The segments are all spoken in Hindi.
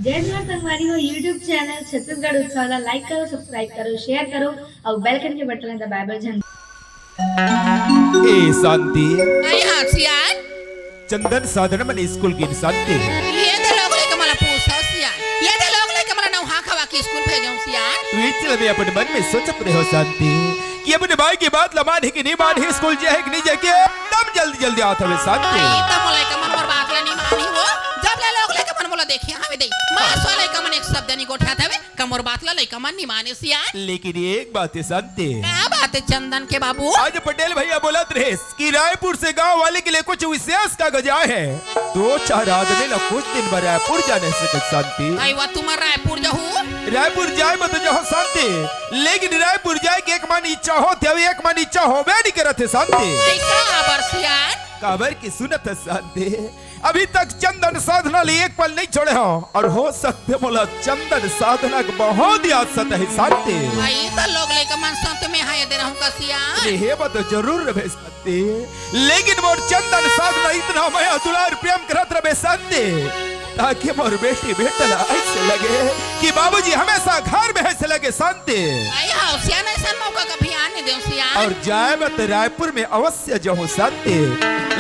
जय जवान संगवारी हो यूट्यूब चैनल छत्तीसगढ़ उत्सव लाइक करो, सब्सक्राइब करो, शेयर करो और बेल आइकन के बटन दबाए झन। ए शांति आई हाँ सियान चंदन साधन मन स्कूल की शांति ये तो लोग लेके मला पूछता सियान ये तो लोग लेके मला नौहा खवा के स्कूल भेजो सियान तू इतने में अपने मन में सोचत रहे हो शांति कि अपने भाई की बात लमान है कि नहीं मान है स्कूल जाए कि नहीं जाए के एकदम जल्दी जल्दी आता है शांति आई तो मोला का मन और बात ला नहीं मानी वो जब ले लोग लेके मन मोला देखिए हमें दे मैं सोले का मन एक शब्द नहीं गोठा था वे कमर बात ला लेके मन नहीं माने सियान लेकिन एक बात है शांति क्या बात है चंदन के बाबू आज पटेल भैया बोला थे कि रायपुर से गांव वाले के लिए कुछ विशेष कागज आए हैं। 2-4 आदमी लोग कुछ दिन में रायपुर जाने से शांति आई वो तुम्हारा रायपुर जाहू रायपुर जाए मत जाओ शांति लेकिन रायपुर जाए के एक मन इच्छा होते हुए एक मन इच्छा होबे नहीं करते शांति आई का बरसियान खबर की सुनत है शांति अभी तक चंदन साधना लिए एक पल नहीं छोड़े हो और हो सकते बोला चंदन साधना को बहुत याद सत है शांति आई तो लोग लेके मन संत में हाय दे रहूं का सियान ये बात तो जरूर रहे शांति लेकिन मोर चंदन साधना इतना माया दुलार प्रेम करत रहे शांति ताकि मोर बेटी बेटला ऐसे लगे कि बाबूजी हमेशा घर में ऐसे लगे शांति आई हाँ सियान ऐसा मौका कभी आने दे सियान और जाए मत रायपुर में अवश्य जाऊँ शांति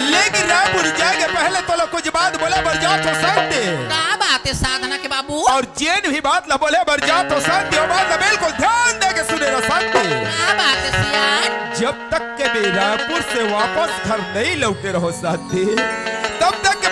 लेकिन रायपुर जाएंगे पहले तो लोग कुछ बात बोले बरजात हो शांति क्या बात है साधना के बाबू और जेन भी बात ला बोले बरजात हो शांति और बात ला बिल्कुल ध्यान दे के सुने रहो शांति क्या बात है सियान जब तक के भी रायपुर से वापस घर नहीं लौटे रहो शांति तब तक के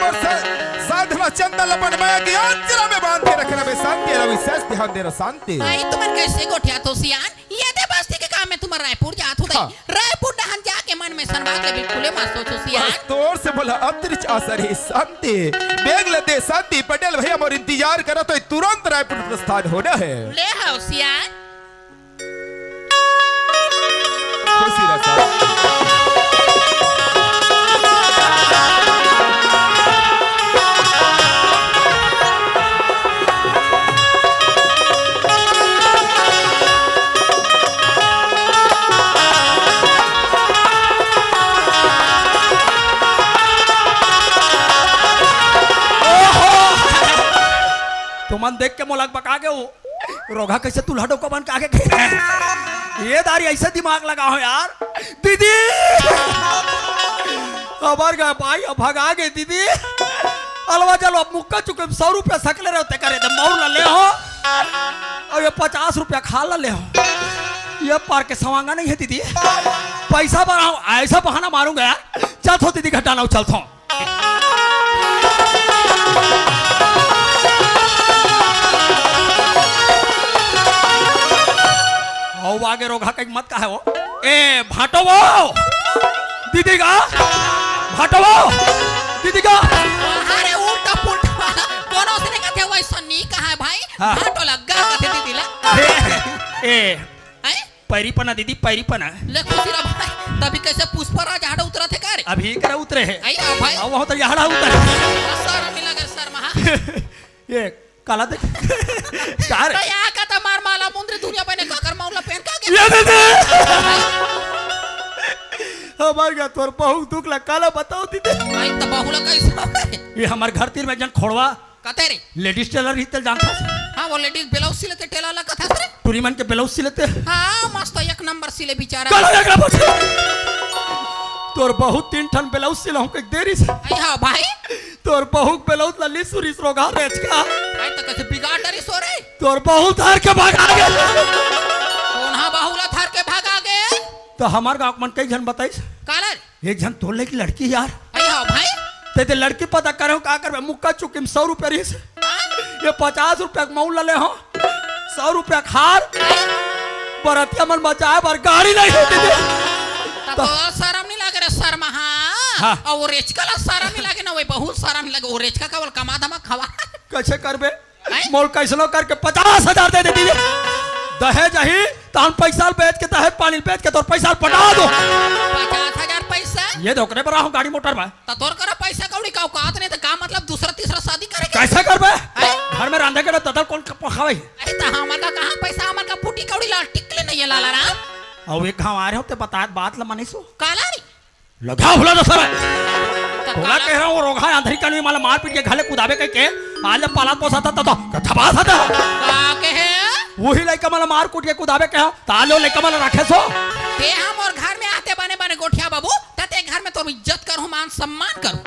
साधना चंदन अपन माया की अंजरा में बांध के रखना बे शांति और विशेष ध्यान दे रहो शांति भाई तुमन कैसे गोठिया तो सियान ये दे बस्ती के काम में तुम रायपुर जात हो हाँ। रायपुर डहन जाके मन में सनबात ले बिल्कुल मत सोचो सियान तोर से बोला अतिरिक्त असर है शांति बेग लेते शांति पटेल भैया मोर इंतजार करो तो तुरंत रायपुर प्रस्थान होना है ले आओ सियान खुशी रहा तुमन देख के मोलक बका के वो रोगा कैसे तू लहडो को बन के आगे ये दारी ऐसे दिमाग लगा हो यार दीदी खबर गए भाई अब भगा गए दीदी अलवा चलो अब मुक्का चुके 100 रुपया सकले रहते करे तो मौल ले हो और ये 50 रुपया खा ले हो ये पार के सवांगा नहीं है दीदी पैसा बढ़ाओ ऐसा बहाना मारूंगा यार चल थो दीदी घटाना चलता हूँ आगे रोगा कहीं मत का है वो ए भाटो वो दीदी का भाटो वो दीदी का अरे उल्टा पुल्टा कोनो से नहीं कहते वैसा नहीं कहा है भाई हाँ। भाटो लगा कहते दीदी ला ए हैं पैरीपना दीदी पैरीपना ले खुशीरा भाई तभी कैसे पुष्पराज हाड़ा उतरा थे करे अभी करे उतरे है आई आ भाई अब वहां तो यहां उतरे सर मिला कर सर महा ये काला देख कार तो यहाँ का तो मार माला मुंद्री दुनिया पे ने काकर मौला पहन का ये दीदी हमार गया तोर बहुत दुख लग काला बताओ दीदी भाई तो बहुला कैसे ये हमार घर तीर में जन खोड़वा कहते रे लेडीज टेलर हितल जानता हाँ वो लेडीज ब्लाउज सिलते टेला वाला कथा रे टूरी मन के ब्लाउज सिलते हाँ मस्त एक नंबर सिले बेचारा काला एकरा पूछ तोर बहुत 3 ठन ब्लाउज सिलाऊं के देरी से आई हाँ भाई तोर बहुत ब्लाउज लली सुरीस रोगा रेच का आई तो कैसे बिगाड़ डरी सो रे तोर बहुत हर के भागा गए कौन हाँ बहुला थर के भागा गए तो हमार गांव मन कई जन बताइस कालर एक जन तोड़ की लड़की यार आई हाँ भाई ते लड़की पता करे का कर मुक्का चुकी 100 रुपया रही से ये 50 रुपया मऊल ले हो 100 रुपया खार बरतिया मन बचाए पर गाड़ी नहीं होती थी तो शर्म नहीं लगे रे शर्म हाँ और वो रेचका ला शर्म नहीं लगे ना वो बहुत शर्म नहीं लगे वो रेचका का वो कमा धमा खवा कैसे करबे मोल कैसनो करके 50,000 दे देती दहेज ही तो हम पैसा बेच के दहेज पानी बेच के तोर पैसा पटा दो 50,000 पैसा ये दोकरे पर हूं गाड़ी मोटर में तो तोर करा पैसा कौड़ी का औकात नहीं तो का मतलब दूसरा तीसरा शादी करेगा कैसे करबे घर में रांधे के तदल कौन पखावे अरे तो हमार का कहां पैसा हमार का फूटी कौड़ी ला टिकले नहीं है लाला राम और एक गांव आ रहे हो ते बता बात ल मनीसो काला रे लगा भुला दो सर तो तोला कह रहा हूँ रोगा अंधरी कनी माला मार पीट के घाले कुदाबे के आज जब पाला पोसा था तो धपा था का कहे वही लड़का माला मार कूट के कुदाबे के तालो लड़का माला रखे सो ते हम और घर में आते बने बने गोठिया बाबू तते घर में तो इज्जत करूं मान सम्मान करूं।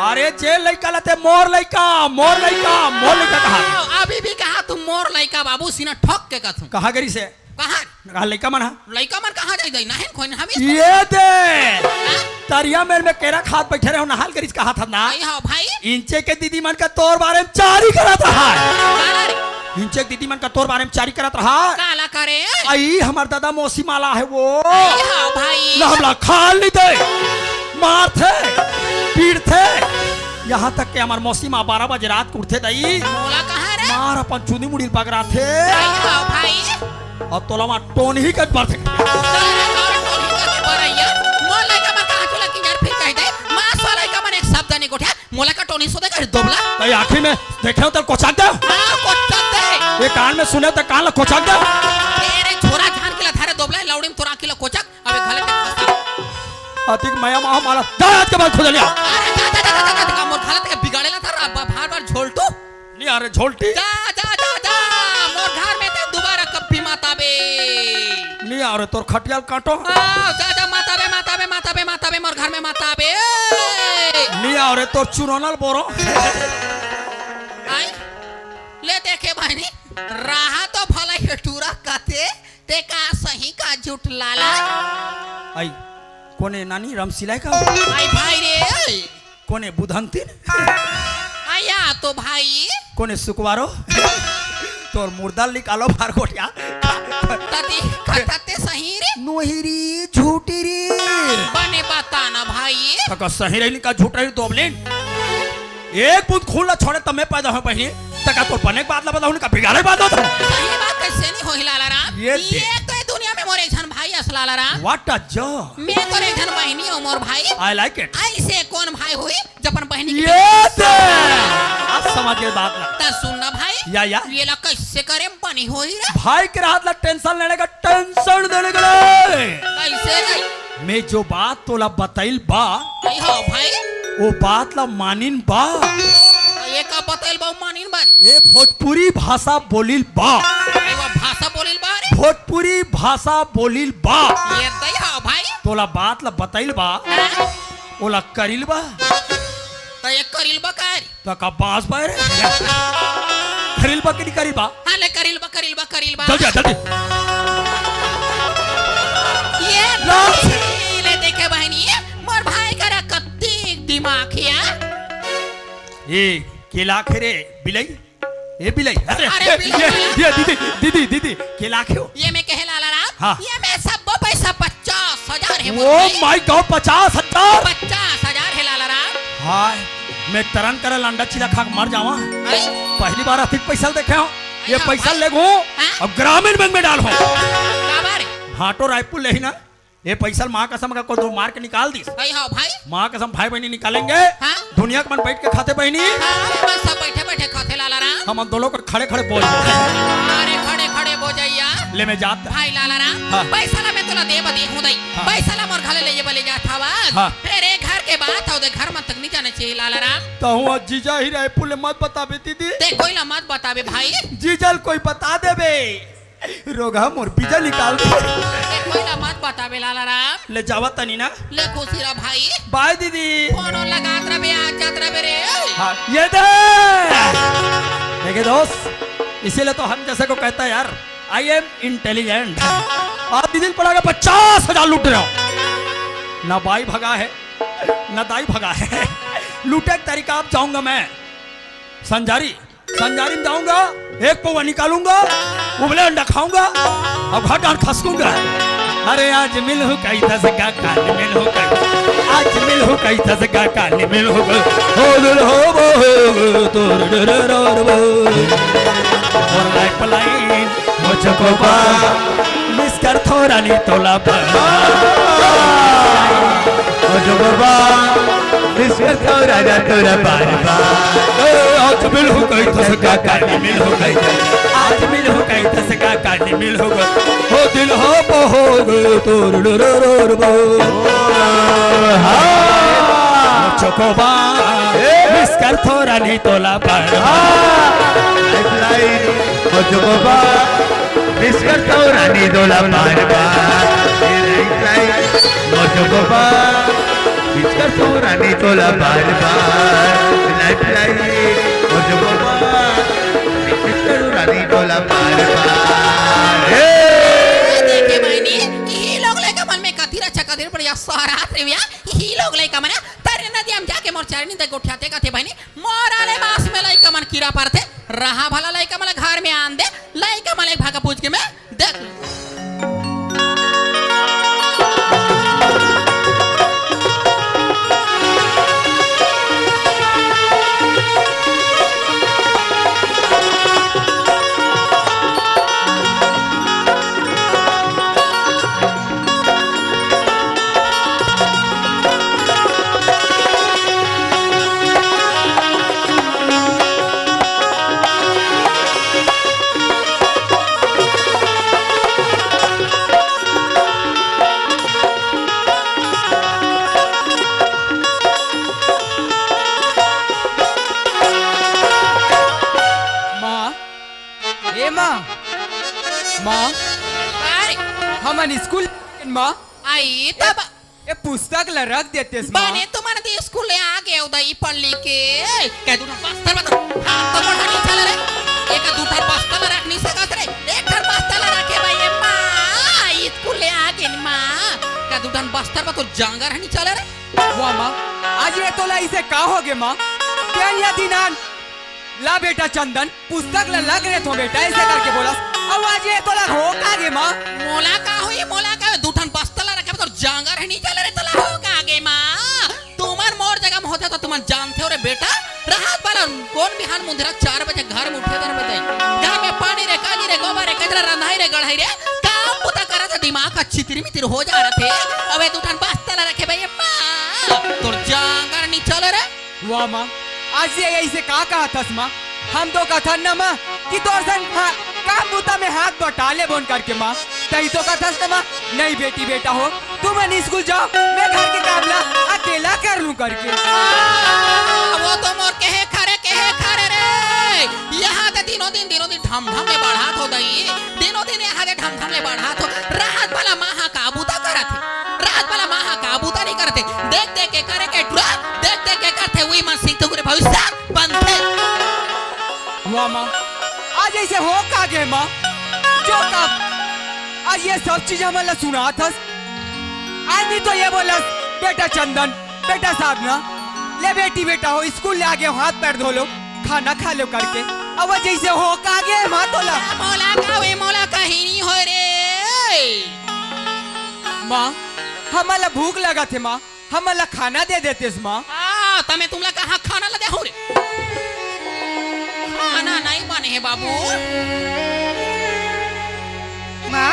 अरे जे लड़का लते मोर लड़का कहा अभी भी कहा तुम मोर लड़का बाबू सीना ठोक के कहूं कहा गरी से कहा लड़का मन लड़का मन कहां जाई ना है कोई हम ये दे तरिया मेल में केरा खाद बैठे रहे नहाल करीज कहा था ना हां भाई इंचे के दीदी मन का तोर बारे में चारी करत रहा काला रे इंचे के दीदी मन का तोर बारे में चारी करत रहा काला करे आई हमार दादा मौसी माला है वो हां भाई ना हमला खाल नहीं दे मार थे पीड़ थे यहाँ तक के हमार मौसी माँ 12 बजे रात को उठते दई मोला कहां रे मार अपन चुनी मुड़ी पकड़ा थे हां भाई और तोला मां टोन ही कट पर थे तारा और टोली करके बरैया मोर लड़का मन कहां चला कि यार फिर कह दे मां सो लड़का मन एक शब्द नहीं गोठा मोला का टोनी सो दे कर दोबला तो आखिर में देखे तो कोचाक दे हां कोचा दे ये कान में सुने तो कान ला कोचाक दे तेरे छोरा जान के ला थारे दोबला लौड़ी में तोरा के ला कोचक अबे घले पे अतिक माया मां माला दाद के बाद खुद लिया अरे जा मोर घले के बिगाड़ेला था बार झोलटू नहीं अरे झोलटी जा मोर घर में ते दोबारा कभी माताबे नहीं अरे तोर खटिया काटो जा माताबे मोर घर में माताबे नहीं अरे तोर चुनोनल बोरो आई ले देखे भाई रहा तो भला हेटूरा कहते ते का सही का झूठ लाला आई कोने नानी रमसिलाई का आई भाई रे कोने बुधंतिन आया तो भाई कोने सुकवारो तोर मुर्दा निकालो बाहर कोटिया तती कथते सही रे नोहिरी झूठीरी बने बताना भाई तक सही रही का झूठ रही दोबलिन एक बूंद खून ला छोड़े तब मैं पैदा हो बहनी तक तो बने के बाद ला बताऊं का बिगाड़े बाद होता सही बात कैसे नहीं होई लाला राम ये तो दुनिया में मोर एक जन भाई असलाला राम व्हाट अ जो मैं तो एक जन बहनी हूं मोर भाई आई लाइक इट ऐसे कौन भाई हुई जपन बहनी की ये दे अब समझ गए बात ला ता सुनना भाई या ये ला कैसे करे बनी होई रे भाई के हाथ ला टेंशन लेने का टेंशन देने का ले कैसे रे मैं जो बात तोला बताइल बा आई हो भाई वो बात ला मानिन बा ये का बतैल बा मानिन बारी ये भोजपुरी भाषा बोलिल बा ये वो भाषा बोलिल बारी भोजपुरी भाषा बोलिल बा ये दई हो भाई तोला बात ला बताइल बा ओला करिल बा तो ये करिल बा कारी तो का बास बारे करिल बा कि नहीं करिल बा हां ले करिल बा जल्दी ये ले देखे बहनी मोर भाई करा कत्ती दिमाग है ये केला खेरे बिलाई ये बिलाई अरे बिलाई। ये दीदी केला खेओ ये मैं कहे लाला राम हाँ। ये मैं सब पैसा 50,000 है ओ माय गॉड 50,000 50,000 है लाला राम हाय मैं तरन करल अंडा चिला खा के मर जावा आई पहली बार अधिक पैसा देखे हो ये हाँ, पैसा भाई। ले गो हाँ? अब ग्रामीण बैंक में डाल हो का बारे हाटो रायपुर ले ही ना ये पैसा माँ कसम का को मार के निकाल दी आई हो भाई माँ कसम भाई बहनी निकालेंगे हाँ? दुनिया के मन बैठ के खाते बहनी हां बस सब बैठे खाते लाला राम हम दोनों को खड़े बोल अरे खड़े बोजैया ले मैं जात भाई लाला राम हाँ। पैसा ला मैं तोला दे बदी हूं दई हाँ। पैसा ला मोर घले ले बले जात हवा हाँ। अरे घर के बात हो दे घर में तक नहीं जाने चाहिए लाला राम तो हूँ जीजा ही रायपुर ले मत बताबे दीदी ते कोई ला मत बतावे भाई जीजल कोई बता देबे रोगा मोर बीजा निकाल दे ते कोई ला मत बतावे लाला राम ले जावा तनी ना ले खुशी रा भाई बाय दीदी फोनो लगात रबे आ जात रबे रे हाँ ये दे देखे दोस्त इसीलिए तो हम जैसे को कहता है यार आई एम इंटेलिजेंट आप दीदी पड़ा के 50,000 लूट रहे हो ना बाई भगा है ना दाई भगा है लूटे एक तरीका आप जाऊंगा मैं संजारी में जाऊंगा एक पौवा निकालूंगा उबले अंडा खाऊंगा और घाटान खसकूंगा अरे आज मिल हो कई दसगा काल मिल हो कई आज मिल हो कई दसगा काल मिल हो हो दिल हो वो तोर डर वो और लाइफ लाइन मुझको बा मिस कर थोड़ा नहीं तोला बा मुझको बा मिस कर थोड़ा ना तोरा बार आज मिल हो कई दसगा काल मिल हो कई आज मिल हो कई दसगा काल मिल हो हो दिल हो हो तोर डर वो चोकोबा मिसकर थोड़ा नहीं तोला बरबा लाइफलाइन मुझको बिस्कर तो रानी दोला बार बार लाइफलाइन मुझको बिस्कर तो रानी दोला बार बार लाइफलाइन मुझको बिस्कर रानी दोला बार बार देखे बहिनी ही लोग लेका मन में कथी रचा कथी पर या सरात रे या ही लोग लेका मन तरे नदी हम जाके मोर चरनी तक उठाते कथे बहिनी मोराले मास में लइका मन कीड़ा परथे रहा भला लइका मन घर में आन दे लइका मन एक भागा पूछ के मैं देख हमन स्कूल माँ आई तब ये पुस्तक ला रख देते बने तुम्हारे दी स्कूल ले आ गए उदय पढ़ ली के कह दूना बस्तर बता हां तो पढ़ा नहीं चल रे एक दूठा बस्तर रख नहीं सकत रे एक घर बस्तर रखे भाई मां स्कूल ले आ गए मां कह दूठा बस्तर बता तो जांगर नहीं चल रे वाह माँ आज ये तोला इसे का हो गए माँ क्या या दिनान ला बेटा चंदन पुस्तक ला लग रहे तो बेटा ऐसे करके बोला अब आज ये तोला हो का गे माँ मोला का हुई मोला का दूठन बस्तर रखे तो जांगर नहीं चल रे तला हो का गे मां तुम्हार मोर जगह में होते तो तुम जानते हो रे बेटा रात वाला कौन बिहान मुंधरा 4 बजे घर में उठे देने बताई घर में पानी रे काली रे गोबर रे कचरा रंधाई रे गढ़ाई रे काम पुता करा तो दिमाग का चितिर मितिर हो जा रहे थे अबे दूठन बस्तर रखे भाई मां तो जांगर नहीं चल रे वाह माँ आज ये ऐसे का कहा था माँ हम तो कथा न माँ कि तोर सन काम बूता में हाथ बटाले बोन करके माँ तई तो कथा न माँ नहीं बेटी बेटा हो तुम स्कूल जाओ मैं घर के काम ला अकेला कर लूं करके वो तो मोर कहे खरे रे यहाँ तो दिनों दिन ढम ले बढ़ात हो दई दिनों दिन यहाँ के ढम ले बढ़ात हो रात वाला माहा काबूता करत है रात वाला माहा काबूता नहीं करते देख के करे के ट्रा देख के करते हुई मन सिंह तो भविष्य बनते वाह माँ आज ऐसे हो का गे माँ जो का आज ये सब चीज हमारा सुना था आज नहीं तो ये बोला बेटा चंदन बेटा साधना ले बेटी बेटा हो स्कूल ले आ गए हाथ पैर धो लो खाना खा लो करके अब जैसे हो का गे माँ तोला मोला कहीं नहीं हो रे माँ हमारा भूख लगा थे माँ हमारा खाना दे देते माँ तमे तुमला कहाँ खाना लगे हो रे खाना नहीं बने है बाबू माँ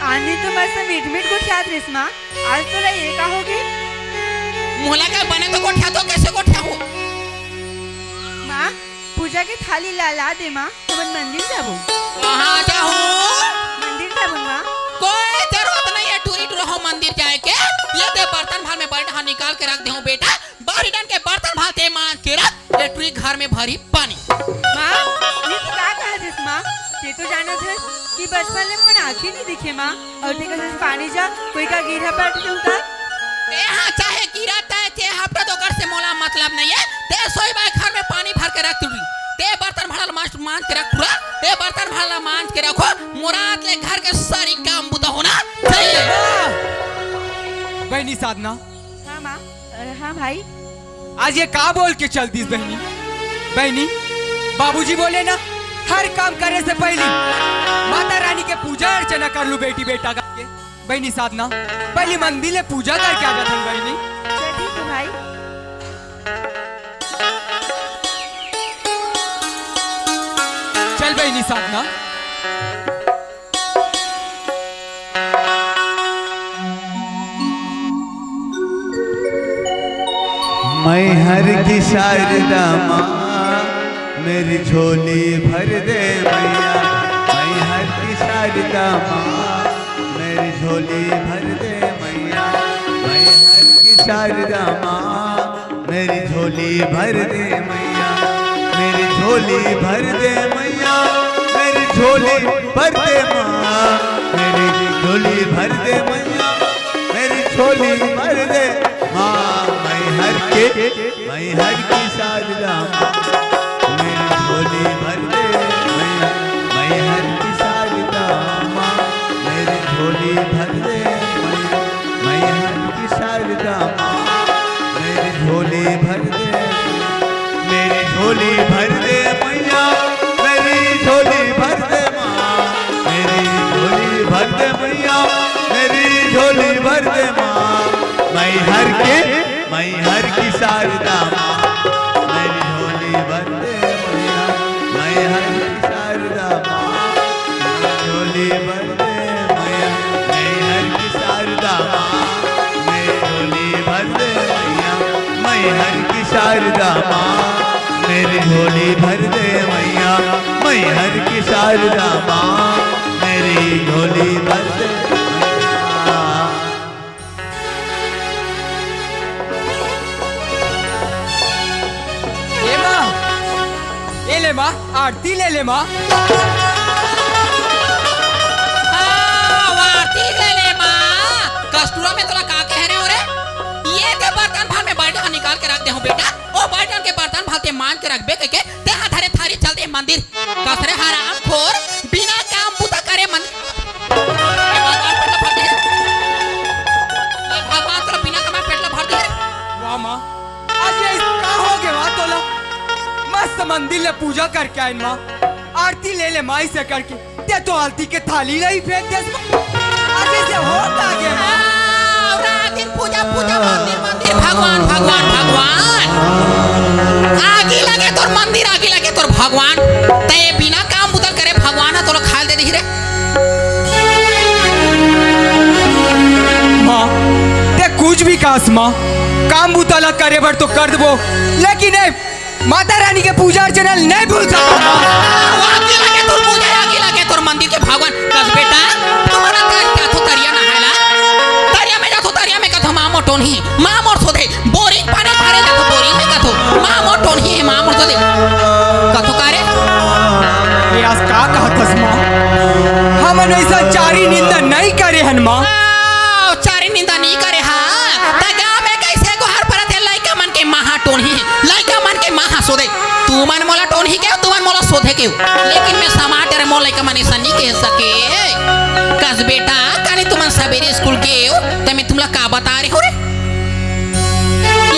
आने तो मस्त मीठ को ख्यात रिस माँ आज तो ये का होगी मोला का बने तो गोठा तो कैसे गोठा हो माँ पूजा की थाली ला दे माँ तो मंदिर जाबो कहाँ जाऊँ मंदिर जाबो माँ कोई जरूरत नहीं है टूरी हो मंदिर जाए के ये दे बर्तन भाल में बैठा निकाल के रख दे बेटा बाहरी डाल के बर्तन भाल ते मान के रख ये टूरी घर में भरी पानी माँ ये तो क्या कहा जिस माँ ये तो जाना था कि बचपन में मन आँखें नहीं दिखे माँ और ठीक है पानी जा कोई का गिरा बैठ उतार यहाँ चाहे गिरा चाहे हफ्ता तो घर से मोला मतलब नहीं है ते सोई बाय घर में पानी भर के रख टूरी ते बर्तन भाल मास्ट मान के रख पूरा ते बर्तन भाल मान के रखो मुराद ले घर के सारी काम बुता होना चाहिए बहनी साधना हाँ माँ हाँ भाई आज ये का बोल के चलती बहनी बाबूजी बोले ना हर काम करने से पहले माता रानी के पूजा अर्चना कर लू बेटी बेटा करके बहनी साधना पहले मंदिर में पूजा करके आ जाते बहनी ठीक है भाई चल बहनी साधना मैं हर की शारदा माँ मेरी झोली भर दे मैया मैं हर की शारदा माँ मेरी झोली भर दे मैया मैं हर की शारदा माँ मेरी झोली भर दे मैया, मेरी झोली भर दे मैया, मेरी झोली भर दे माँ, मेरी झोली भर दे मैया, मेरी झोली भर दे माँ। मैं हर की शारदा माँ, मेरी झोली भर दे मैया, मैं हर की शारदा माँ, मेरी झोली भर दे मैया, मैं हर की शारदा माँ, मेरी झोली भर दे, मेरी झोली भर दे मैया, मेरी झोली भर दे माँ, मेरी झोली भर दे मैया, मेरी झोली भर दे माँ। मैं हर की शारदा माँ, मेरी झोली भर दे मैया, मैं हर की शारदा माँ, मेरी झोली भर दे मैया, मैं हर की शारदा माँ, मेरी झोली भर दे मैया, मैं हर की शारदा माँ, मेरी झोली भर दे मैया, मैं हर की शारदा माँ, मेरी झोली भर दे मैया। ए माँ, ये ले माँ, आरती ले माँ। आरती ले माँ। कस्तूरा में तोला का कह रहे हो रे? ये के बर्तन भाल में बैठा निकाल के रख दे हो बेटा। ओ बर्तन के बर्तन भालते मान के रखबे के ते हाथ थारी चल दे मंदिर। कसरे हराम खोर बिना काम बुता करे मंदिर। भगवान तेरा बिना काम पेटला भर दे। वाह माँ, आज ये का हो गया माँ तोला? मस्त मंदिर ले पूजा करके आए माँ, आरती ले माँ से करके ते तो आरती के थाली नहीं फेंक दे। आज ऐसे हो का गया माँ? दिन पूजा पूजा मंदिर मंदिर भगवान भगवान भगवान। आगे लगे तोर मंदिर, आगे लगे तोर भगवान। ते बिना काम बुतल करे भगवान तो खाल दे दी रे। माँ ते कुछ भी कास माँ, काम बुतला करे बर तो कर दबो, लेकिन माता रानी के पूजा अर्चना नहीं भूल सकता। आगे लगे तोर पूजा, आगे लगे तोर मंदिर के भगवान। कस बेटा तुम्हारा क्या तो तरिया ना हैला? तरिया में जातो, तरिया में कथो मां मोटोन ही मां मोर सोदे बोरिंग पानी भरे जातो, बोरिंग में कथो मां मोटोन ही मां मोर सोदे कथो करे। ये आज का कहतस माँ? हम ऐसा चारी निंदा नहीं करे हन माँ। चारी निंदा नहीं करे हाँ। तगा में कैसे गोहर परत है लइका मन के महा टोन ही, लइका मन के महा सोदे। तू मन मोला टोन ही के, तू मन मोला सोधे के, लेकिन मैं समाट रे मोला लइका मन ऐसा नहीं कह सके। कस बेटा कानी तुम सवेरे स्कूल के हो तो मैं तुमला का बता रही हो रे?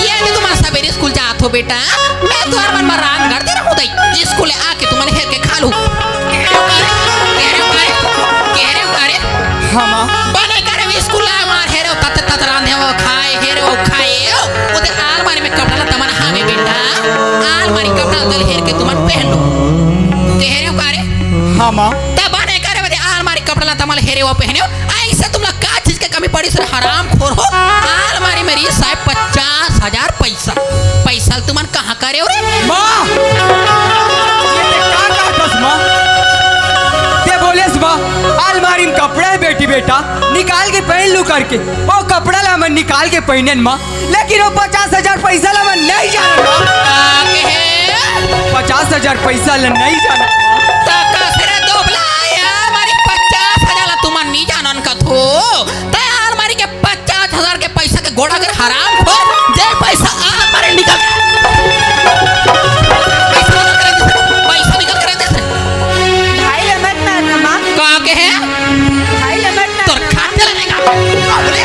ये कि तुम सवेरे स्कूल जात हो बेटा, मैं तुम्हार मन में राग कर दे रहा हूँ दई स्कूल आके तुम हेर के खा लूं। कह रहे हो करे हाँ माँ, बने करे स्कूल आ मार हेरे तत तत रांधे वो खाए हेरे वो खाए उधर आलमारी में कपड़ा ला तमन हावे बेटा, आलमारी कपड़ा दल हेर के तुमन पहन लो। कह रहे हो करे हाँ माँ, तब बने करे वो आलमारी कपड़ा ला तमन हेरे वो पहने हो। ऐसे तुम लोग का चीज के कमी पड़ी सर हराम खोर हो। आलमारी में रही साहब 50,000 पैसा, पैसा तुमन कहाँ करे हो रे? माँ ये का कहतस माँ? ते बोले माँ अलमारी में कपड़ा है बेटी बेटा, निकाल के पहन लू करके। वो कपड़ा ला मन निकाल के पहनन माँ, लेकिन वो 50,000 पैसा ला मन नहीं जाना माँ। 50,000 पैसा ला नहीं जाना माँ। नहीं जानन कथो ते अलमारी के 50,000 के पैसा के गोड़ा के हराम खोर जे पैसा अलमारी निकल पैसा निकल कर दे। भाई मत मारना माँ, का के है भाई मत मारना। तोर खाते लगेगा बोले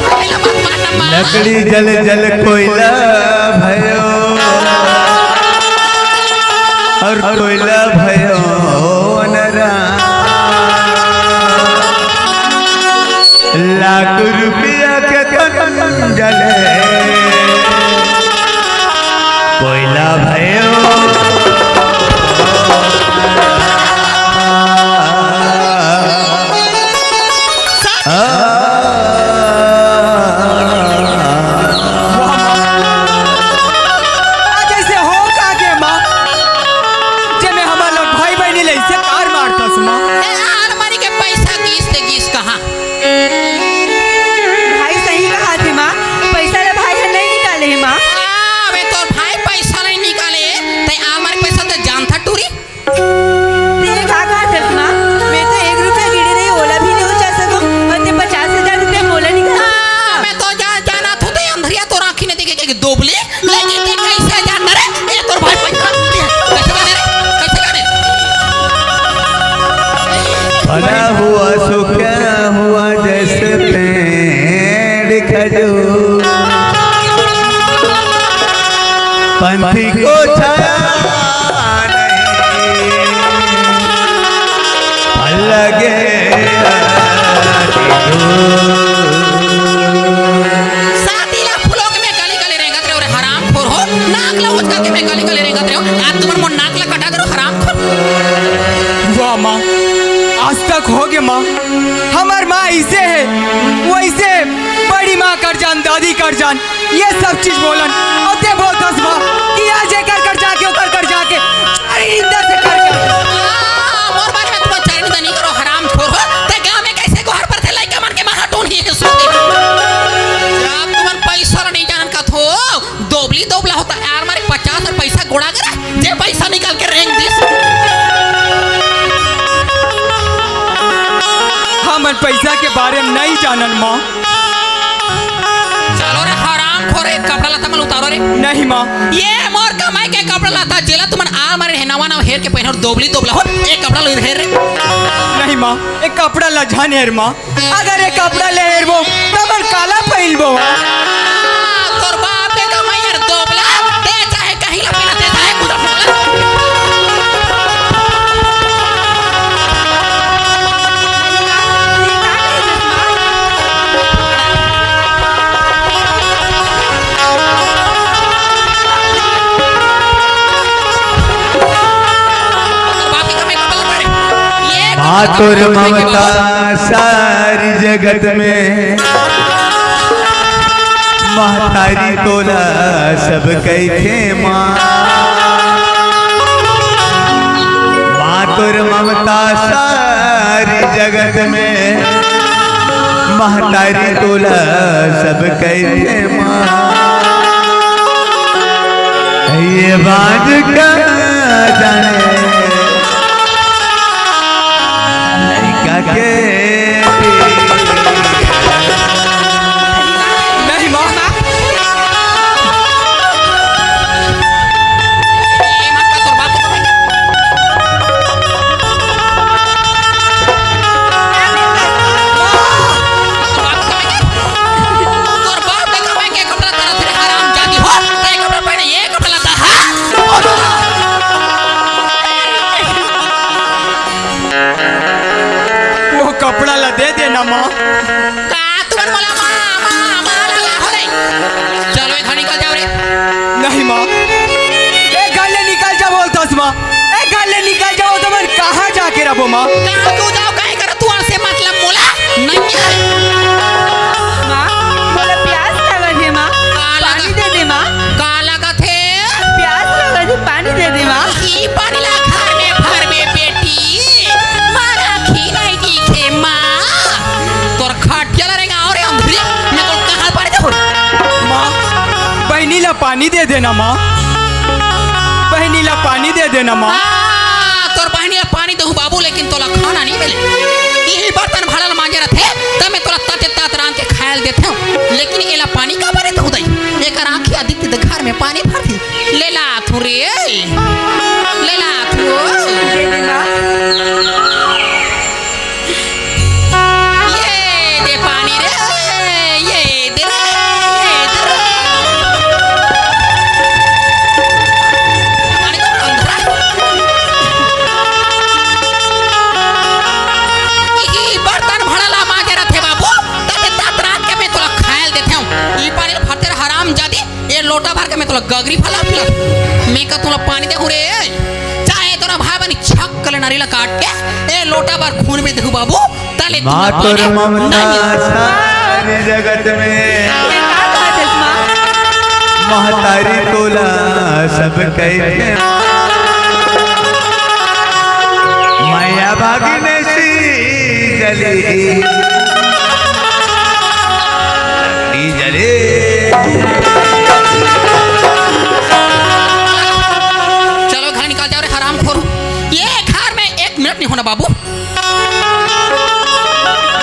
भाई मत मारना मां। लकड़ी जल जल कोयला भयो और कोयला भयो नरा, लाख रुपया के तन जले कोयला भयो। आज ऐसे हो का के माँ? जे में हमार लोग भाई बड़ा हुआ सूखा हुआ जैसे पेड़ खजूर, पंथी को छाया नहीं लगे साथीला फुलों के में गली गली रेंगत रहे और हरामखोर हो नाकला उचका के में गली गली रेंगत रहे हो आज तुम्हारे मोर नाकला कटा करो हरामखोर। वाह माँ, आज तक हो गए माँ। हमार माँ ऐसे है वैसे, बड़ी माँ कर जान दादी कर जान ये सब चीज बोलन और ते बोलतस माँ कि आज कर कर जाके ओकर कर जाके अरे इंदा से करके मोर बारे में तुम चरण नहीं करो हरामखोर हो ते गांव में कैसे गोहर पर थे लइका मन के महाटोन ही है सुनती जब तुमन पैसा नहीं जानन का थो दोबली दोबला होता यार मारे 50 और पैसा गोड़ा करे जे पैसा निकाल के रेंग दिस हमन पैसा के बारे में नहीं जानन माँ। चलो रे हरामखोर एक कपड़ा लता मन उतारो रे। नहीं माँ, ये मोर कमाई के कपड़ा लता जेला तुमन आ मारे है नवा नवा हेर के पहन और दोबली दोबला हो एक कपड़ा लो हेर रे। नहीं माँ, एक कपड़ा ला जान हेर माँ, अगर एक कपड़ा ले हेर वो तमन काला पहन वो तोर बाप के कमाई यार दोबला ते चाहे कहीं ला पहना ते चाहे कुछ बोला मातुर ममता सारी जगत में, महतारी तोला सब कैथे माँ। मातुर ममता सारी जगत में, महतारी तोला सब कैथे माँ। ये बाज का जाने के नहीं माँ, ये मत का तोर बाप के कमाई तोर बाप के कमाई के कपड़ा तरह तेरे हराम जाती हो ते कपड़ा पहने ये कपड़ा लाता है वो कपड़ा ला दे देना माँ। का तुमन मोला मां लगा हो रे चलो एक निकल जाओ रे। नहीं माँ, एक घर ले निकल जाओ बोलतस माँ, एक घर ले निकल जाओ तो मैं कहाँ जाके रहो माँ। कहां को जाओ काहे कर तू से मतलब मोला नहीं है माँ मोला प्यास लगत है माँ, पानी दे दे माँ। का लागत है प्यास लगत है पानी दे दे माँ। ई पानी ला घर में बेटी मारा खी नहीं दिखे मां तोर खटिया रहेगा और अंधरी मैं तो कहां पड़े देखो माँ बहनी ला पानी दे देना माँ, बहनी ला पानी दे देना माँ। तोर बहनी ला पानी दहू बाबू लेकिन तोला खाना नहीं मिले यही बर्तन भाड़ा मांजे रहते तब मैं तोला तात तात रांध के खायल देते हूं लेकिन एला पानी का बारे दहू दई एकर आंखी आदित्य घर में पानी भरती ले ला थू रे ले ला थू दे दे माँ। ये दे पानी रे ये दे रे पानी तो अंधरा ई बर्तन भरला मांगे रहते बाबू ताते तात रात के मैं तोला खायल देते हूं ई पानी भरते हराम जादी ये लोटा भर के मैं तोला गगरी फला पिला मैं का तोला पानी दे रे चाहे तोरा भाई बनी छक कले नारियल काट के ए लोटा भर खून में देखू बाबू ताले मातुर ममता सारी जगत में, ये का कहत है माँ। महतारी तोला सब कैथे मैया भागिने सी जली जले चलो घर निकाल जाओ रे हरामखोर ये घर में 1 मिनट नहीं होना बाबू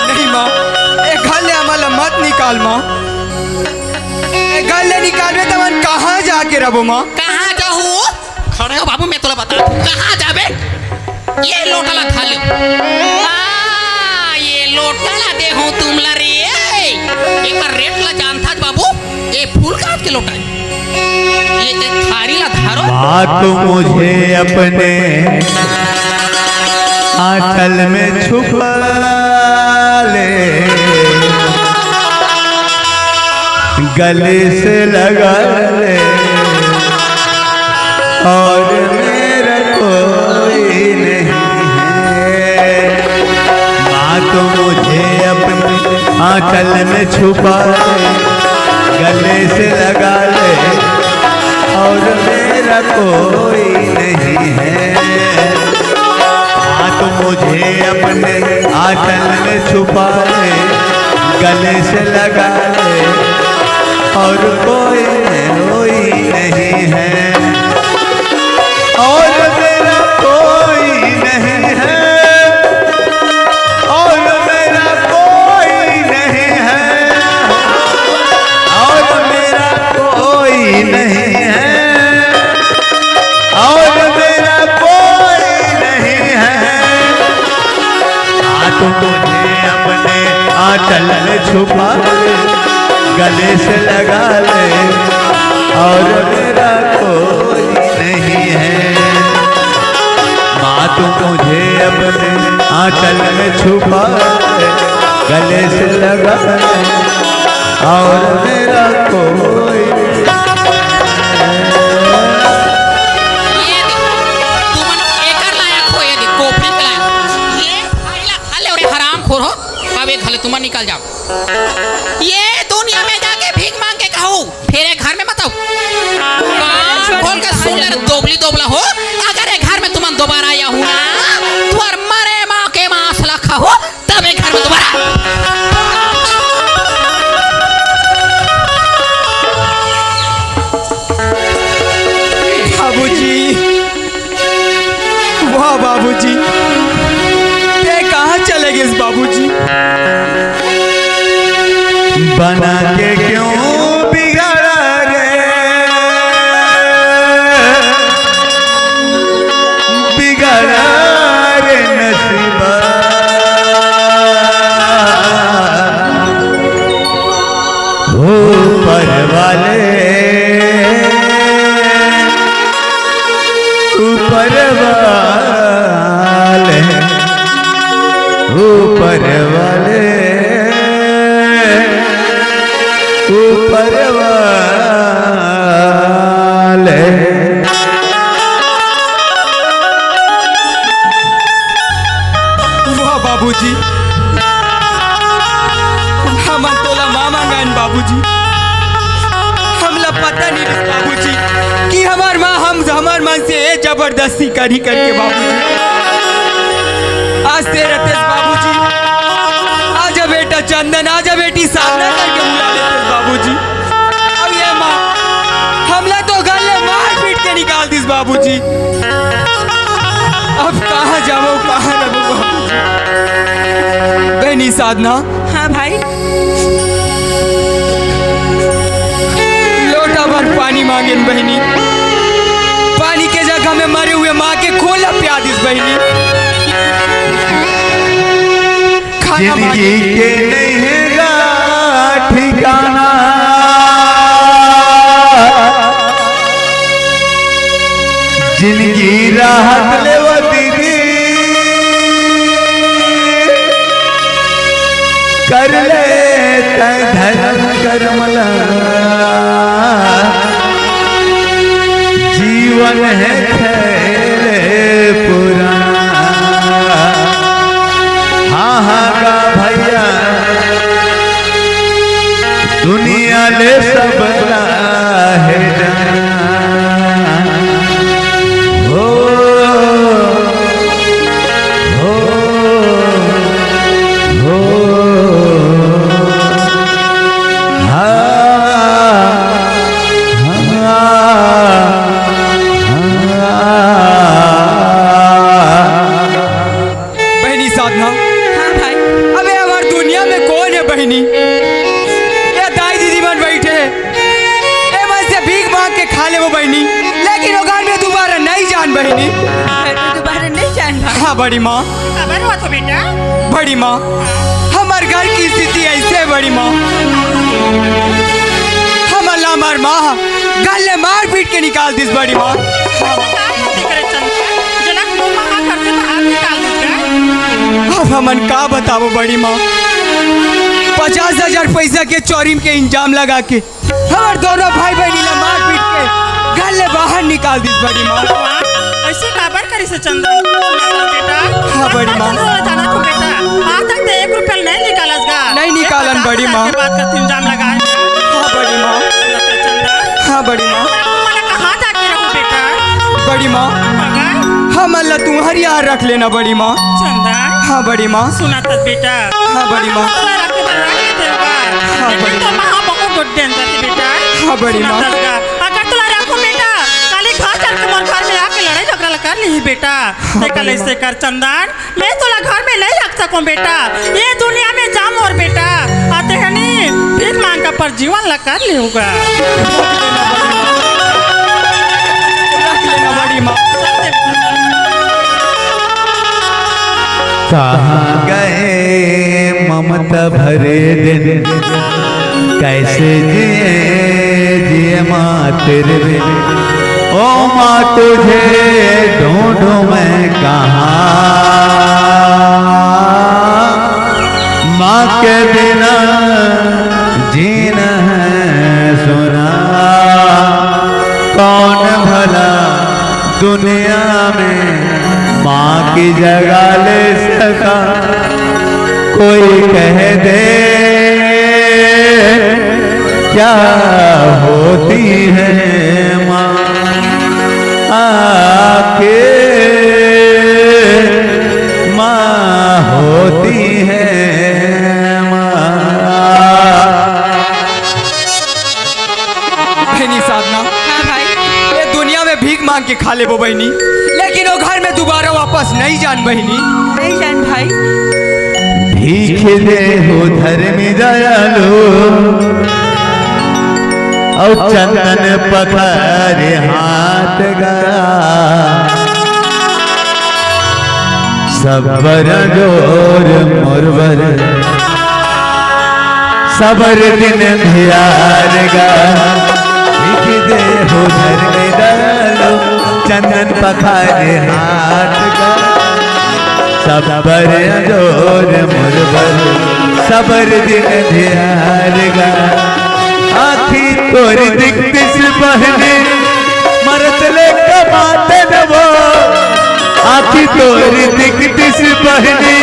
नहीं माँ, एक घर ले हमारा मत निकाल माँ, एक घर ले निकालवे तो मन कहाँ जाके रहो माँ। कहाँ जाऊँ खड़े हो बाबू मैं तुला बता कहाँ जाबे ये लोटा ला खा लो लोटा ला दे हूँ तुम ला रे एक रेट ला जानता बाबू ये फूल काट के लोटा ये थारी ला धारो बात मुझे अपने आंचल में छुपा ले, गले से लगा ले, और मेरा कोई नहीं है। बात मुझे अपने आंचल में छुपा ले, गले से लगा ले, और मेरा कोई नहीं है। बात मुझे अपने आंचल में छुपा ले, गले से लगा ले, और कोई नहीं है, और मेरा कोई नहीं है, और मेरा कोई नहीं है, और मेरा कोई नहीं है, और मेरा कोई नहीं है। हाथ मुझे अपने आंचल में छुपा ले, गले से लगा ले, और मेरा कोई नहीं है। बात मुझे अपने आंचल में छुपा ले, गले से लगा ले, और मेरा कोई तुम निकल जाओ ये दुनिया में जाके भीख मांग के कहूँ फिर घर में मत आओ कान खोल के सुन ले दोबली दोबला हो अगर ये घर में तुम दोबारा आया हूँ ना तुम्हार मरे माँ के मांस लखा हो तब घर में दोबारा बाबूजी, वाह बाबूजी, ते कहाँ चले गए बाबूजी? बना के क्यों बिगड़ा रे, बिगड़ा रे नसीबा, ऊपर वाले ऊपर वाले ऊपर वाले ऊपर वाले। वाह बाबूजी, हम तोला मामा गन बाबूजी, हमला पता नहीं बाबूजी कि हमार माँ हमार मन से जबरदस्ती करी करके बाबूजी। आज तेरा तेज बाबूजी, आजा बेटा चंदन, आजा बेटी साधना करके बुला लेते बाबूजी। अब ये माँ हमला तो गले मार पीट के निकाल दिस बाबूजी। अब कहाँ जाओ कहाँ रहूं बाबूजी। बहनी साधना, हाँ भाई, लोटा भर पानी मांगे बहनी, पानी के जगह में मरे हुए माँ के खोला प्या दिस बहनी। जिंदगी के नहीं गा ठिकाना, जिंदगी राहत ले वो दीदी, कर ले धर्म कर्मला, जीवन है खेल पुराना। हाँ हाँ गा भैया, दुनिया ले सब है जाना। हो हो हो बहनी साधना, हाँ भाई, अबे हमारी दुनिया में कौन है बहनी? ये दाई दीदी मन बैठे हैं, ए मन से भीख मांग के खा ले वो बहनी, लेकिन वो घर में दोबारा नहीं जान बहनी। मैं तो दोबारा नहीं जान भाई। हाँ बड़ी माँ, खबर हुआ तो बेटा, बड़ी माँ, हमार घर की स्थिति ऐसे बड़ी माँ, हमला हमार माँ गले मार पीट के निकाल दिस बड़ी माँ। अब हमन का बताओ बड़ी माँ, 50,000 पैसा के चोरी के इंजाम लगा के हमार दोनों भाई बहनी ला मार पीट के घर ले बाहर निकाल दी बड़ी माँ। ऐसे काबर करी से चंदन बेटा? हाँ बड़ी माँ। जाना तो बेटा आज तक तो 1 रुपया नहीं निकालस गा। नहीं निकालन बड़ी माँ। बात का इंजाम लगाए। हाँ बड़ी माँ। चंदन। हाँ बड़ी माँ। कहाँ जाके रहूँ बेटा? बड़ी माँ हम अल्लाह तुम्हारी यार रख लेना बड़ी माँ। चंदन। हाँ बड़ी माँ। सुना था बेटा। हाँ बड़ी माँ। हाँ बड़ी माँ। हाँ बड़ी माँ। अगर तुला रखो बेटा काली घर चल के मोर घर में आके लड़ाई झगड़ा कर ली बेटा। देखल ऐसे कर चंदन मैं तुला घर में नहीं रख सकूं बेटा, ये दुनिया में जाम और बेटा आते हैं नहीं फिर मांग का पर जीवन ला कर लियूगा। रख लेना बड़ी माँ। कहाँ गए ममता भरे दिन, कैसे जिए माँ तेरे बिन। ओ माँ तुझे ढूंढूं मैं कहाँ, माँ के बिना जीना है सुना। कौन भला दुनिया में माँ की जगह ले सका, कोई कह दे क्या होती है माँ आके, माँ होती है माँ। बहनी साधना। हाँ भाई। ये दुनिया में भीख मांग के खा ले वो बहनी, लेकिन वो घर में दोबारा वापस नहीं जान बहनी। नहीं जान भाई। भीख दे हो धर्मी दयालु, और चंदन पखारे हाथ गया। सबर जोर मुरबर सबर दिन धियार गा। भीख दे हो धर्मी दयालु, चंदन पखारे हाथ गया। सबर जोर मुरबर सबर दिन धियार गा। आखी तोरी दिक्तिस बहने मरत ले कमाते न वो, आखी तोरी दिक्तिस बहने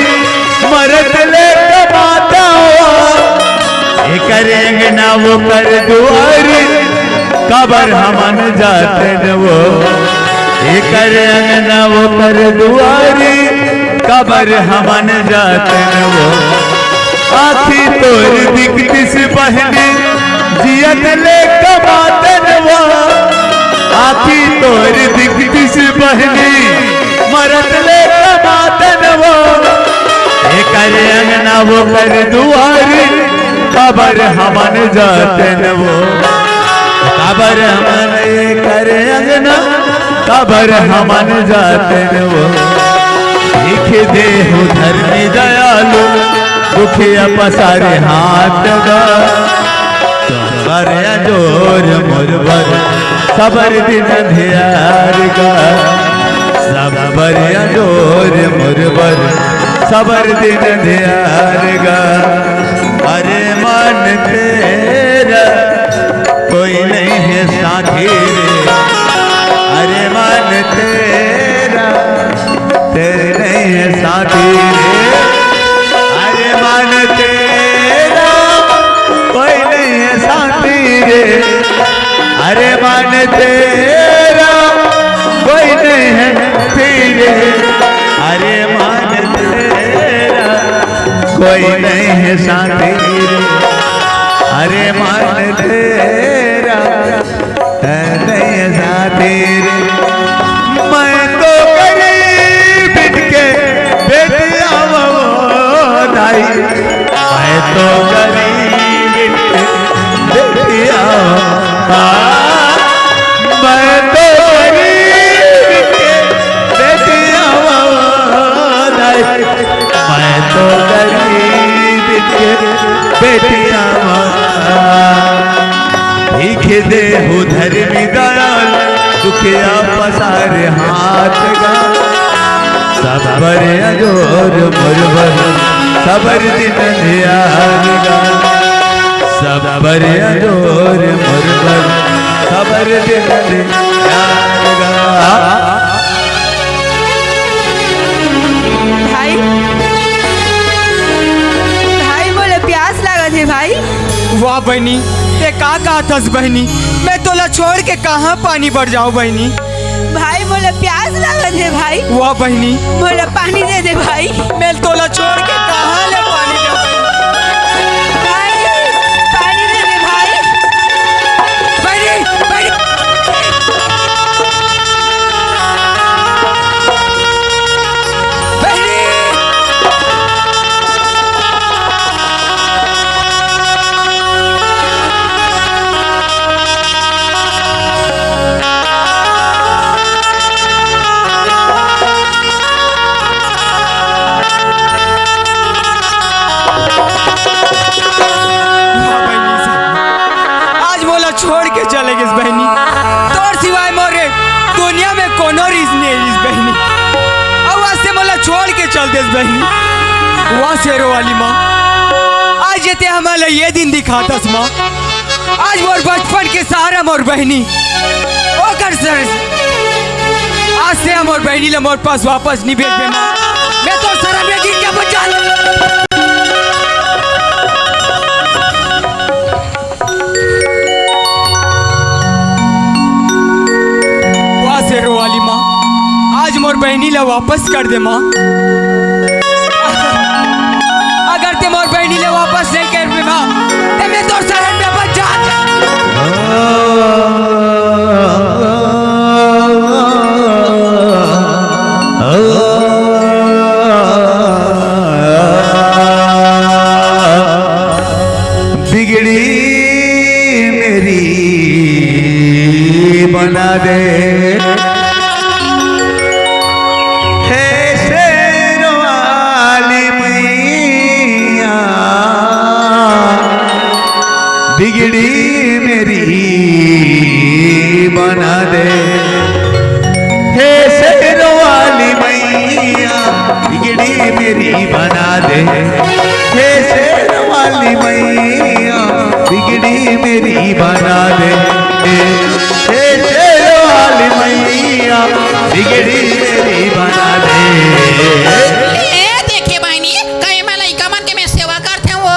मरत ले कमाता हो। ये करेंगे ना वो कर दुआरी, कबर हमन जाते न वो। ये करेंगे ना वो कर दुआरी, कबर हमन जाते न वो। आखी तोरी दिक्तिस बहने जियत ले कमाते न वो। आखी तोरी दिक्तिस बहने मरत ले कमाते न वो। ये करे अंगना वो कर दुआरी, कबर हमन जाते न वो। कबर हमन ये करे अंगना, कबर हमन जाते न वो। भीख दे हो धर्मी दयालु, दुखिया पसारे हाथ गा। सबर जोर मुरबर सबर दिन धियार गा। सबर जोर मुरबर सबर दिन धियार गा। अरे मन तेरा कोई नहीं है साथी रे, अरे मन तेरा तेरे नहीं है साथी रे। अरे मन तेरा कोई नहीं है साथी रे, अरे मन तेरा कोई नहीं है तेरे। अरे मन तेरा कोई नहीं है साथी रे, अरे मन तेरा नहीं है साथी रे। मैं तो गरीब के बेटिया वो दाई, मैं तो गरीब के बेटिया। मैं तो गरीब के बेटिया वो दाई, मैं तो गरीब बेटिया भीख दे हो धर्मी दयाल दुखिया पसार हाथ गा सबर अजोर मुरबर सबर दिन ध्यान सबर अजोर मुरबर सबर दिन ध्यान भाई भाई बोले प्यास लागत है भाई। वाह बहनी ये का कहा थस बहनी, मैं तोला छोड़ के कहाँ पानी भर जाऊँ बहनी। भाई बोले प्यास लागत है भाई। वाह बहनी बोले पानी दे दे भाई। मैं तोला छोड़ के कहाँ ले पानी दे भाई पानी दे दे भाई। बहनी बहनी छोड़ के चले गए बहनी, तोर सिवाय मोरे दुनिया में कोनो रीजन नहीं है बहनी। अब वास्ते मोला छोड़ के चल दे बहनी। वाह शेरों वाली माँ, आज ये हमारा ये दिन दिखातस माँ। आज मोर बचपन के सहारा मोर बहनी ओ कर सर आज से हम और बहनी ले मोर पास वापस नहीं भेज माँ। मैं तो शरण में गिर के बचा शेरों वाली माँ, आज मोर बहनी ला वापस कर दे माँ। अगर ते मोर बहनी ला वापस नहीं कर दे माँ ते मैं तो शरण में बच जा। बिगड़ी मेरी बना दे बिगड़ी मेरी बना दे हे शेरों वाली मैया बिगड़ी मेरी बना दे हे शेरों वाली मैया बिगड़ी मेरी बना दे हे शेरों वाली मैया बिगड़ी मेरी बना दे। देखिए बहनी कहीं मैं लड़का मन के मैं सेवा करते हो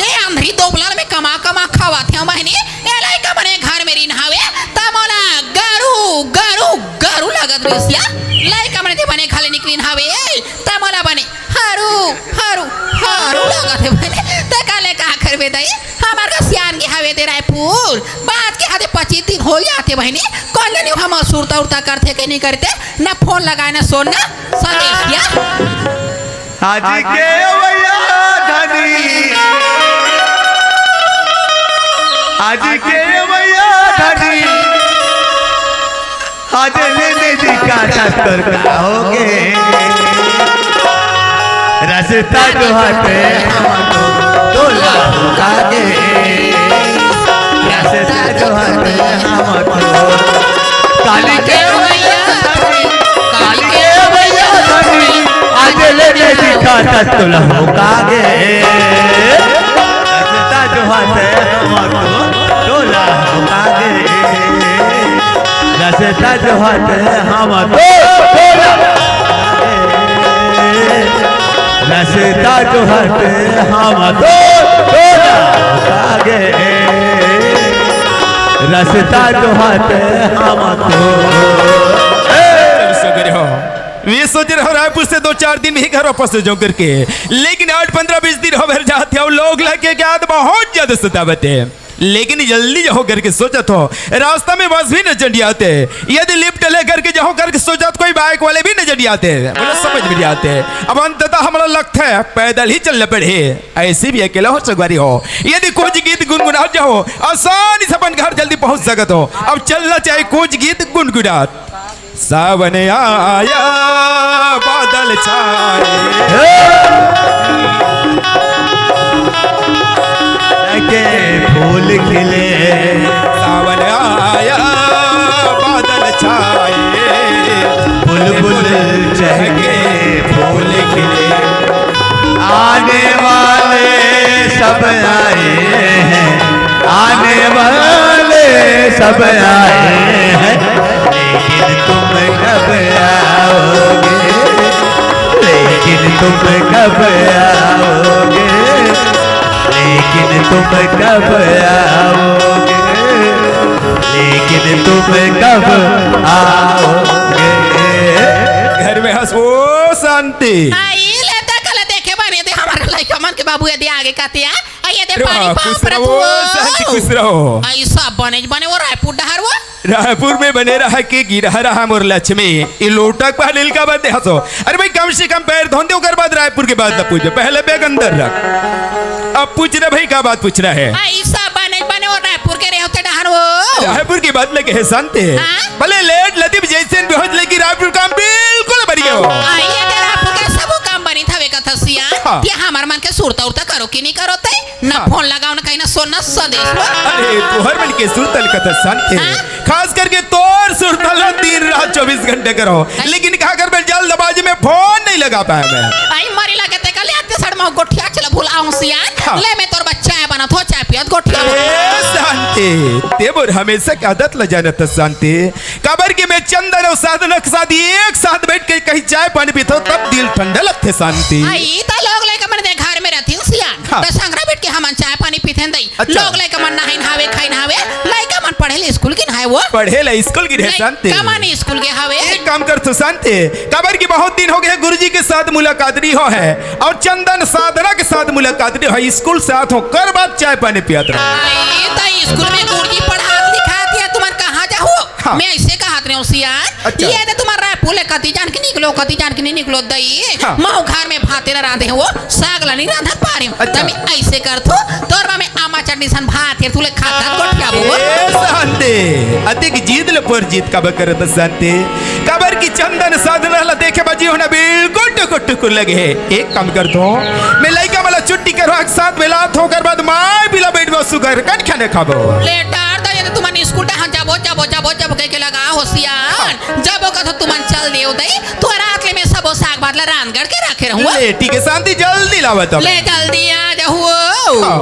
ये अंधरी दोबलर में कमा कमा खावाते हो बहनी। ये लड़का मने घर में नहावे तमोला गरु गरु गरु लगत रसिया लड़का मने बने खाले निकली नहावे तमोला बने हरू हरू हरू लगत है बने त काले का करबे दई हमार का सियान के हवे दे रायपुर बात के हाथे 25 दिन हो जाते बहनी। कौन नहीं हम सुरता उड़ता करते कि नहीं करते ना फोन लगाए ना सोना संदेशिया आज के भैया धनी आज के भैया धनी आज लेने दिखा टक्कर का होगे रास्ता जो हाथे हमको तोला होगागे रास्ता जो हाथे हमको काली के भैया धनी काली के भैया धनी आज लेने दिखा टक्कर होगागे रास्ता जो हाथे हमको तोला होगागे रास्ता जो हाथे हमको रास्ता जो हटे हम तो आगे रास्ता जो हटे हम तो वे सोच रहे हो रायपुर से 2-4 दिन में ही घर वापस जाऊं करके, लेकिन 8-15-20 दिन हो जाते हो लोग लगे क्या बहुत ज्यादा सतावत है। लेकिन जल्दी जाओ करके सोचा तो रास्ता में बस भी न चढ़ आते, यदि लिफ्ट लेकर के जाओ करके सोचा तो कोई बाइक वाले भी न चढ़ आते, बोले समझ में नहीं आते। अब अंततः हमारा लगता है पैदल ही चलना पड़े, ऐसे भी अकेला हो सगवारी हो। यदि कुछ गीत गुनगुना जाओ आसानी से अपन घर जल्दी पहुंच सकते हो। अब चलना चाहे कुछ गीत गुनगुना। सावन आया बादल छाए के फूल खिले, सावन आया बादल छाए, बुलबुल चहके फूल खिले, आने वाले सब आए हैं, आने वाले सब आए हैं, लेकिन तुम कब आओगे, लेकिन तुम कब आओगे, लेकिन तुम कब आओगे, लेकिन तुम कब आओगे। घर में हंसो शांति। आई लेता कल देखे बने दे हमारे लइका मन के बाबू यदि आगे कहते हैं आई दे पानी रहो, पाँव खुश पर रहो, शांति खुश रहो। ऐसा बने वो रायपुर डहर वो रायपुर में बने रहा के गिरा रहा मोर लक्ष्मी ये लोटक पहले का बात हंसो। अरे भाई कम से कम पैर धोते कर बाद रायपुर के बाद न पूछो, पहले बैग अंदर रख। अब पूछ रहे भाई क्या बात पूछ रहा है? ऐसा बने वो रायपुर के रहे होते डहर वो रायपुर की बात लगे है शांति, हाँ? भले लेट लतीफ जैसे बेहोश लेकिन रायपुर काम बिल्कुल बढ़िया हो। आइए दे रायपुर के सब काम बनी था वे कथा सिया हाँ। ये हमार मन के सुरता उरता करो कि नहीं करो ते ना हाँ। फोन लगाओ ना कहीं ना सोना सदेश वो अरे तुहर मन के सुरतल कथा शांति, हाँ? खास करके तोर सुरतल दिन रात 24 घंटे करो, लेकिन क्या कर मैं जल्दबाजी में फोन नहीं लगा पाया मैं। आई मरी लगे ते कल आते सड़ में गोठिया चला भुलाऊं सिया हाँ। ले मैं तोर बच्चा है बना थो चाय पियत गोठिया ए शांति तेबर हमेशा की आदत ल जाना था शांति, कबर के मैं चंदन और साधना के साथ एक साथ बैठ के कहीं चाय पानी पीता हूं, तब दिल ठंडा लगते शांति। आई ता लोग लेके मन दे घर में रहती सिया हाँ। तो संगरा बैठ के हम चाय पानी पीते दई अच्छा। लोग लेके मन नहाई नहावे खाई नहावे लइका मन पढ़े ले स्कूल की नहाए वो पढ़े ला स्कूल की रह शांति, कमाने स्कूल के हवे एक काम कर तो शांति, कबर की बहुत दिन हो गए गुरुजी के साथ मुलाकात नहीं हो है और चंदन साधना के साथ मुलाकात नहीं हो, स्कूल साथ हो कर बाद चाय पानी पिया था। आई ता स्कूल में गुरुजी पढ़ात लिखात है तुम कहां जाओ हाँ। मैं ऐसे कहत रही हूं सिया अच्छा। ये तो तुम्हारा रायपुर ले कती जान के निकलो कती जान के नहीं निकलो दई हाँ। मां घर में भाते रांधे हो सागला नहीं रांधा पा रही हूं अच्छा। तब ऐसे करथो तोरवा में आमा चटनी सन भात है तुले खाता गोठिया वो ए शांति अधिक जीत ले पर जीत का बकर तो शांति, कबर की चंदन साधना ला देखे बजी होना बिल्कुल टुकुर टुकुर लगे है। एक काम कर दो मैं लइका वाला छुट्टी करो एक साथ मिला होकर बाद माय बिला बैठ बो सुगर कन खाने खाबो लेटार दा ये तुम्हारी स्कूल ता जाबो के लगा होशियार जाबो का तो तुमन चल देओ दई तो रात ले में सबो साग भात ला रांधगढ़ के रखे रहूं ले ठीक है शांति जल्दी लावा तब ले जल्दी आ जाओ हाँ।